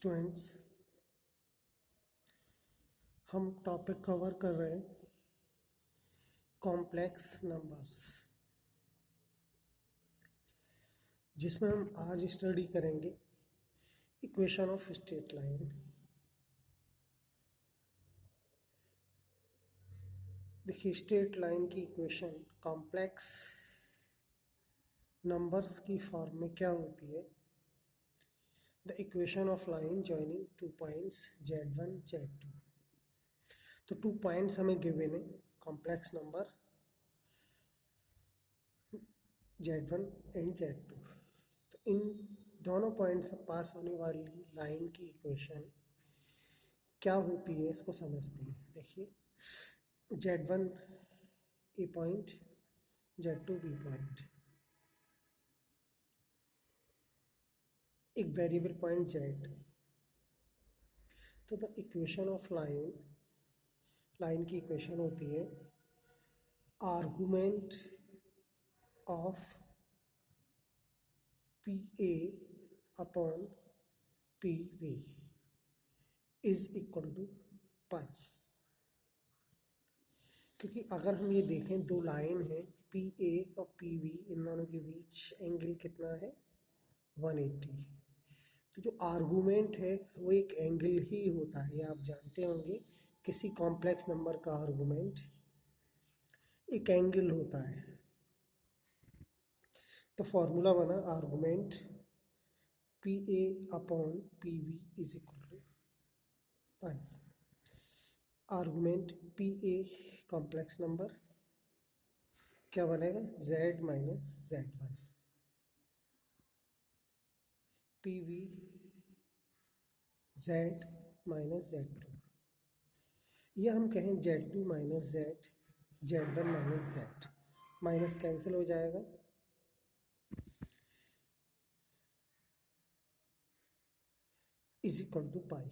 Students, हम topic cover कर रहे हैं कॉम्प्लेक्स नंबर्स, जिसमें हम आज स्टडी करेंगे इक्वेशन ऑफ स्ट्रेट लाइन। देखिए, स्ट्रेट लाइन की इक्वेशन कॉम्प्लेक्स नंबर्स की फॉर्म में क्या होती है। The equation of line joining two points z1 z2। तो 2 पॉइंट्स हमें गिवन है, complex number z1 and z2। तो इन दोनों पॉइंट से पास होने वाली लाइन की इक्वेशन क्या होती है, इसको समझते हैं। देखिए, z1 A point, z2 B point, एक वेरिएबल पॉइंट z। तो द इक्वेशन ऑफ लाइन की इक्वेशन होती है argument of P A upon P B is equal to pi. क्योंकि अगर हम ये देखें, दो लाइन है पी ए और पी बी, इन दोनों के बीच एंगल कितना है 180। तो जो आर्गुमेंट है वो एक एंगल ही होता है, ये आप जानते होंगे। किसी कॉम्प्लेक्स नंबर का आर्गुमेंट एक एंगल होता है। तो फॉर्मूला बना argument P A upon P B is equal to pi. Argument P A complex number क्या बनेगा, z minus z1, P B z minus z2, या हम कहें z2 minus z, z1 minus z, minus cancel हो जाएगा। Is equal to pi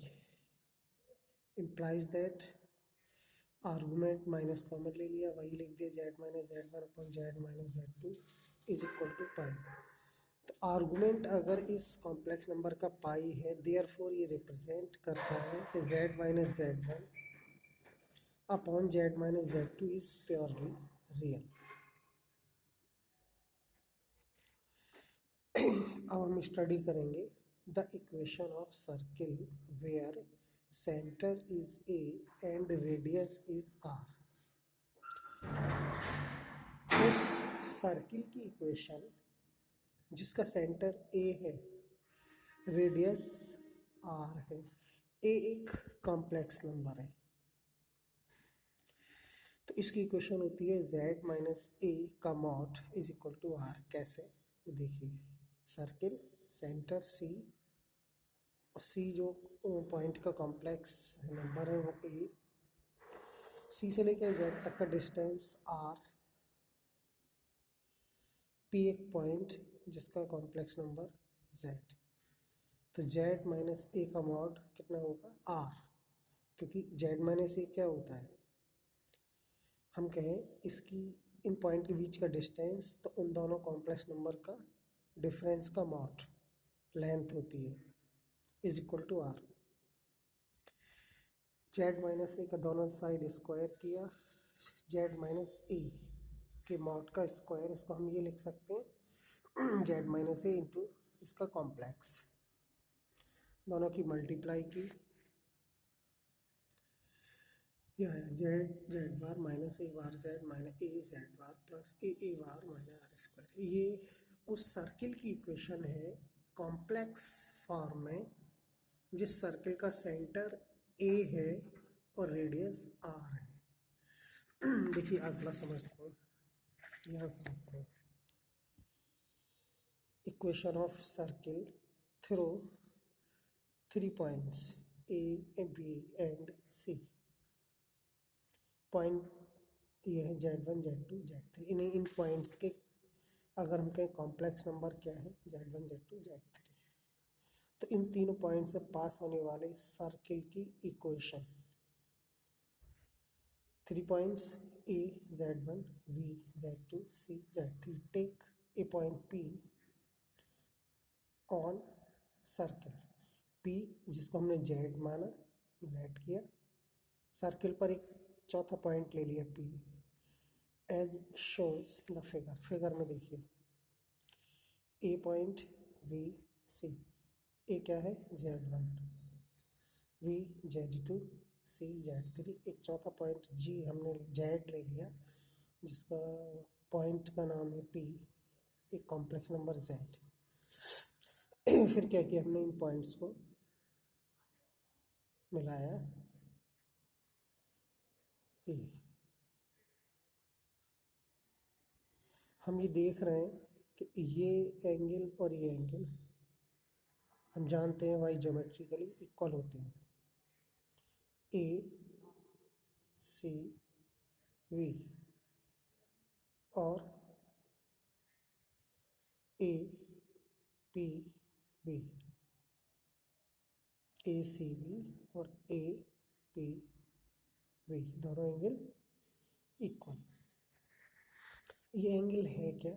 implies that argument minus common ले लिया, वही लिख दिया z minus z1 upon z minus z2 is equal to pi. तो आर्गुमेंट अगर इस कॉम्प्लेक्स नंबर का पाई है, देयरफॉर ये रिप्रेजेंट करता है कि z minus z1 upon z minus z2 is purely real. अब हम स्टडी करेंगे the equation of circle where centre is A and radius is R. उस सर्किल की इक्वेशन जिसका सेंटर ए है, रेडियस आर है। ए एक कॉम्प्लेक्स नंबर है, तो इसकी इक्वेशन होती है z माइनस ए का mod is equal to R. कैसे, देखिए, सर्किल सेंटर सी, और सी जो पॉइंट का कॉम्प्लेक्स नंबर है वो ए, सी से लेकर जेड तक का डिस्टेंस आर, पी एक पॉइंट जिसका कॉम्प्लेक्स नंबर जेड। तो जेड माइनस ए का मॉड कितना होगा आर, क्योंकि जेड माइनस ए क्या होता है, हम कहें इसकी इन पॉइंट के बीच का डिस्टेंस, तो उन दोनों कॉम्प्लेक्स नंबर का डिफरेंस का मॉड लेंथ होती है, is equal to R. Z minus A का दोनों साइड स्क्वायर किया, जेड माइनस ए के मॉड का स्क्वायर, इसको हम ये लिख सकते हैं जेड माइनस ए इंटू इसका कॉम्प्लेक्स, दोनों की मल्टीप्लाई की, यह है Z bar minus A bar Z minus A Z bar plus A bar minus R square. ये उस सर्किल की इक्वेशन है कॉम्प्लेक्स फॉर्म में, जिस सर्किल का सेंटर ए है और रेडियस आर है। देखिए, अगला समझते हैं, यहाँ समझते हैं equation of circle through 3 points A B and C. Point ये है z1 z2 z3, इन्हें इन पॉइंट्स के अगर हम कहें कॉम्प्लेक्स नंबर क्या है, z1 z2 z3। तो इन तीनों पॉइंट से पास होने वाले सर्किल की equation, 3 points A z1 b z2 c z3, take a point p on circle, P जिसको हमने जेड माना, लेट किया, सर्किल पर एक चौथा पॉइंट ले लिया P, as shows the figure, figure में देखिए ए पॉइंट वी सी, ए क्या है Z1, we Z2, C Z3, एक चौथा पॉइंट जी हमने जेड ले लिया जिसका पॉइंट का नाम है पी, एक कॉम्प्लेक्स नंबर जेड। फिर क्या किया हमने, इन पॉइंट्स को मिलाया, ये हम ये देख रहे हैं कि ये एंगल और ये एंगल हम जानते हैं वाई ज्योमेट्रिकली इक्वल होते हैं, ए सी वी और A P B, A C B और ए पी बी दोनों एंगल इक्वल। ये एंगल है क्या,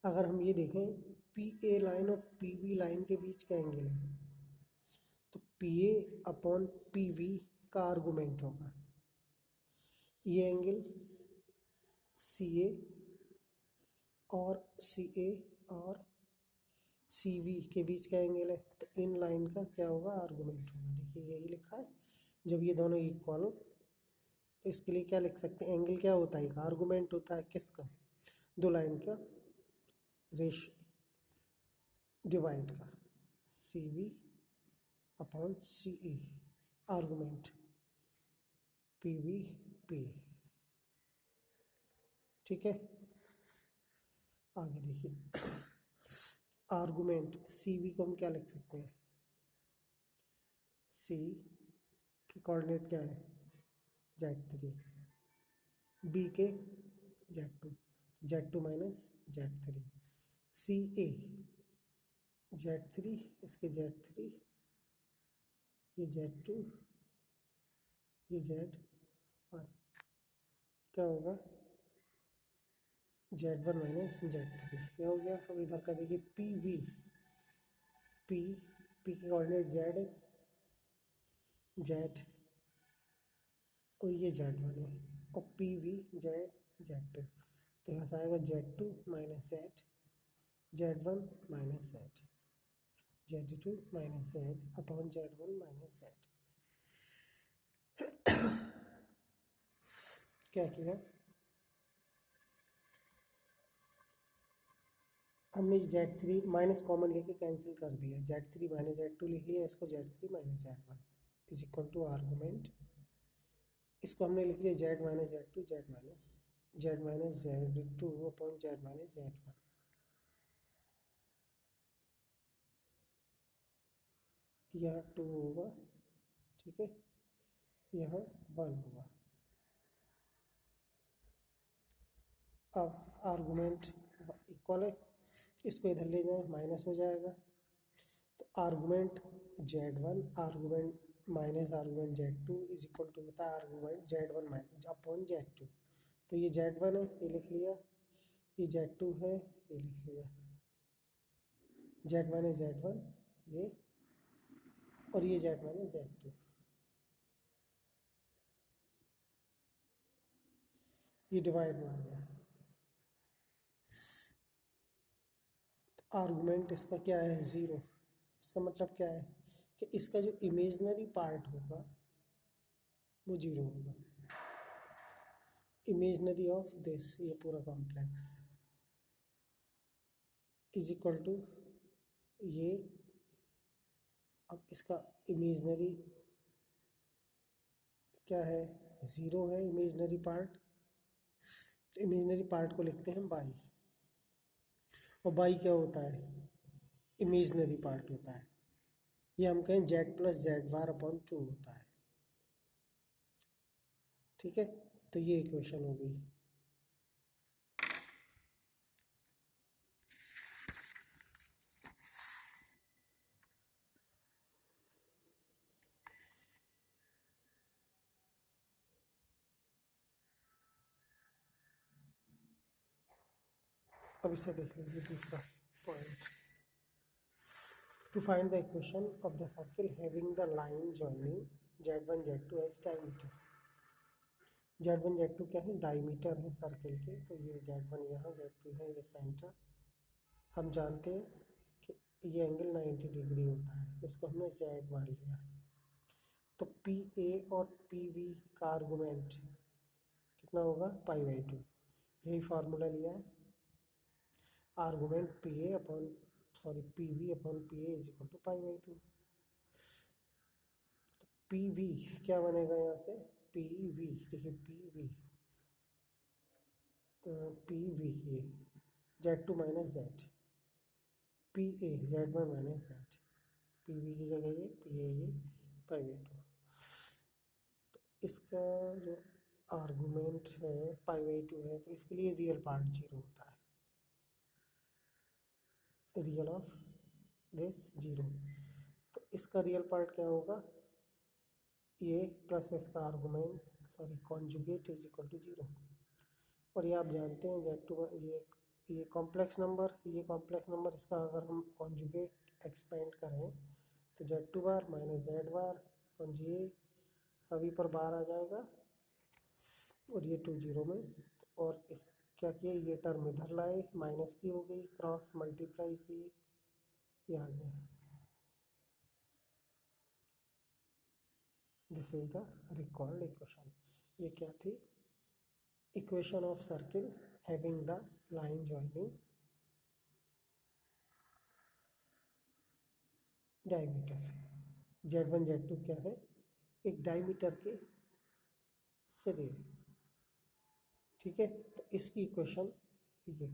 अगर हम ये देखें पी ए लाइन और पी बी लाइन के बीच का एंगल है, तो P A upon P B का आर्गूमेंट होगा, ये एंगल सी ए और सी ए और सी वी के बीच का एंगल है, तो इन लाइन का क्या होगा, आर्गूमेंट होगा। देखिए यही लिखा है, जब ये दोनों इक्वल हो तो इसके लिए क्या लिख सकते हैं, एंगल क्या होता है, एक आर्गूमेंट होता है किसका, दो लाइन का रेश डिवाइड का, C V upon C E, argument P V P, ठीक है। आगे देखिए आर्गूमेंट सी वी को हम क्या लिख सकते हैं, सी की कोऑर्डिनेट क्या है Z3, बी के Z2, Z2 माइनस Z3, सी ए Z3, इसके Z3, ये Z2, ये Z1, क्या होगा Z1 माइनस Z3, क्या हो गया। अब इधर का देखिए पी वी, पी पी की कोऑर्डिनेट Z है, Z और ये Z1 है, और पी वी Z2, तो यहाँ से आएगा Z2 minus Z, Z1 minus Z, Z2 minus Z upon Z1 minus Z। क्या किया हमने Z3 माइनस कॉमन लेके कैंसिल कर दिया, Z3 माइनस Z2 लिख लिया, इसको Z3 minus Z1 is equal to argument, इसको हमने लिख लिया Z minus Z2 Z minus Z2 upon Z minus Z1, यहाँ 2 होगा, ठीक है, यहाँ 1 होगा। अब आर्गूमेंट इक्वल है, इसको इधर ले जाए माइनस हो जाएगा, तो argument Z1 argument minus argument Z2 is equal to होता है argument Z1 minus upon Z2, तो ये Z1 है ये लिख लिया, ये Z2 है ये लिख लिया, Z माइनस Z1 ये, और ये Z माइनस Z2, ये डिवाइड में आ गया। आर्गूमेंट इसका क्या है 0, इसका मतलब क्या है कि इसका जो इमेजनरी पार्ट होगा वो 0 होगा, इमेजनरी ऑफ दिस ये पूरा कॉम्प्लेक्स इज इक्वल टू ये, अब इसका इमेजनरी क्या है 0 है इमेजनरी पार्ट, इमेजनरी पार्ट को लिखते हैं बाई, और बाई क्या होता है इमेजनरी पार्ट होता है, ये हम कहें Z plus Z bar upon 2 होता है, ठीक है। तो ये इक्वेशन हो गई। अब इसे देख लीजिए दूसरा point, To find the equation of the circle having the line joining Z1 Z2 as diameter. Z1 Z2 क्या है, डायमीटर है सर्कल के, तो ये Z1 यहाँ, Z2 है, ये सेंटर। हम जानते हैं कि ये एंगल 90 डिग्री होता है, इसको हमने Z मान लिया। तो पी ए और पी वी का आर्गूमेंट कितना होगा, π/2। यही फार्मूला लिया है, argument P A upon P V upon P A is equal to π/2। P V क्या बनेगा यहाँ से, पी वी, देखिए पी वी ये Z2 minus Z, P A Z1 minus Z, P V की जगह ये पी ए ये π/2। इसका जो आर्गूमेंट है π/2 है, तो इसके लिए रियल पार्ट 0 होता है, रियल ऑफ दिस 0। तो इसका रियल पार्ट क्या होगा, ये प्लस इसका argument conjugate is equal to 0। और ये आप जानते हैं Z2 ये कॉम्प्लेक्स नंबर इसका अगर हम कॉन्जुगेट एक्सपेंड करें तो Z2 बार माइनस Z बार अपन ये सभी पर बार आ जाएगा, और ये 2 0 में। और इस क्या किया, ये टर्म इधर लाए, माइनस की हो गई, क्रॉस मल्टीप्लाई की, ये आ गया। This is the record equation. ये क्या थी, equation of circle having the line joining diameter. Z1 Z2 क्या है, एक डायमीटर के सिरे, ठीक है। तो इसकी इक्वेशन ये